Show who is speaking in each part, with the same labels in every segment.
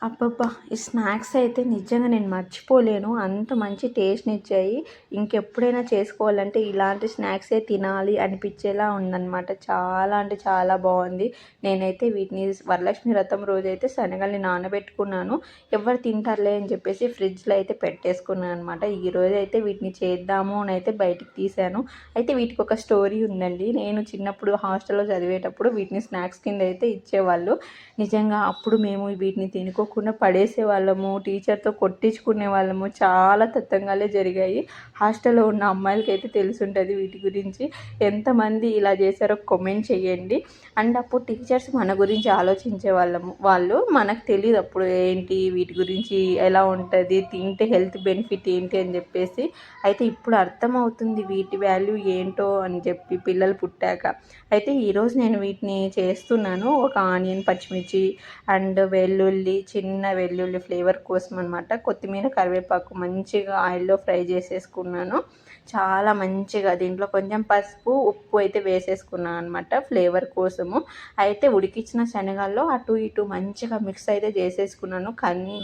Speaker 1: అబ్బబ్బా! ఈ స్నాక్స్ అయితే నిజంగా నేను మర్చిపోలేను. అంత మంచి టేస్ట్‌నిచ్చాయి. ఇంకెప్పుడైనా చేసుకోవాలంటే ఇలాంటి స్నాక్సే తినాలి అనిపించేలా ఉందనమాట. చాలా అంటే చాలా బావుంది. నేనైతే వీటిని వరలక్ష్మి వ్రతం రోజైతే శనగల్ని నానబెట్టుకున్నాను. ఎవరు తింటారులే అని చెప్పేసి ఫ్రిడ్జ్‌లో అయితే పెట్టేసుకున్నాను అనమాట. ఈరోజైతే వీటిని చేద్దాము అనైతే బయటికి తీశాను. అయితే వీటికి ఒక స్టోరీ ఉందండి. నేను చిన్నప్పుడు హాస్టల్‌లో చదివేటప్పుడు వీటిని స్నాక్స్ కింద అయితే ఇచ్చేవాళ్ళు. నిజంగా అప్పుడు మేము వీటిని తినుకోకుండా పడేసేవాళ్ళము, టీచర్‌తో కొట్టించుకునేవాళ్ళము. చాలా తతంగాలే జరిగాయి. హాస్టల్‌లో ఉన్న అమ్మాయిలకైతే తెలిసుంటది వీటి గురించి. ఎంతమంది ఇలా చేశారో కామెంట్ చేయండి. అండ్ అప్పుడు టీచర్స్ మన గురించి ఆలోచించేవాళ్ళము. వాళ్ళు మనకు తెలీదు అప్పుడు ఏంటి వీటి గురించి ఎలా ఉంటది, తింటే హెల్త్ బెనిఫిట్ ఏంటి అని చెప్పేసి. అయితే ఇప్పుడు అర్థమవుతుంది వీటి వాల్యూ ఏంటో అని చెప్పి పిల్లలు పుట్టాక. అయితే ఈరోజు నేను వీటిని చేస్తున్నాను. ఒక ఆనియన్, పచ్చిమిర్చి అండ్ వెల్లుల్లి, చిన్న వెల్లుల్లి ఫ్లేవర్ కోసం అనమాట. కొత్తిమీర, కరివేపాకు మంచిగా ఆయిల్‌లో ఫ్రై చేసేసుకున్నాను. చాలా మంచిగా దీంట్లో కొంచెం పసుపు, ఉప్పు అయితే వేసేసుకున్నాను అనమాట ఫ్లేవర్ కోసము. అయితే ఉడికించిన శనగల్లో అటు ఇటు మంచిగా మిక్స్ అయితే చేసేసుకున్నాను.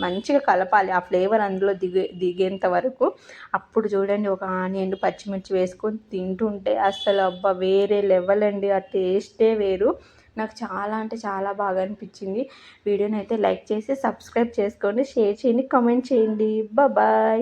Speaker 1: మంచిగా కలపాలి ఆ ఫ్లేవర్ అందులో దిగేంత వరకు. అప్పుడు చూడండి ఒక ఆనియన్, పచ్చిమిర్చి వేసుకొని తింటుంటే అసలు అబ్బా! వేరే లెవెల్ అండి. ఆ టేస్టే వేరు. నాకు చాలా అంటే చాలా బాగా అనిపించింది. వీడియోని అయితే లైక్ చేసి సబ్స్క్రైబ్ చేసుకోండి, షేర్ చేయండి, కామెంట్ చేయండి. బాయ్.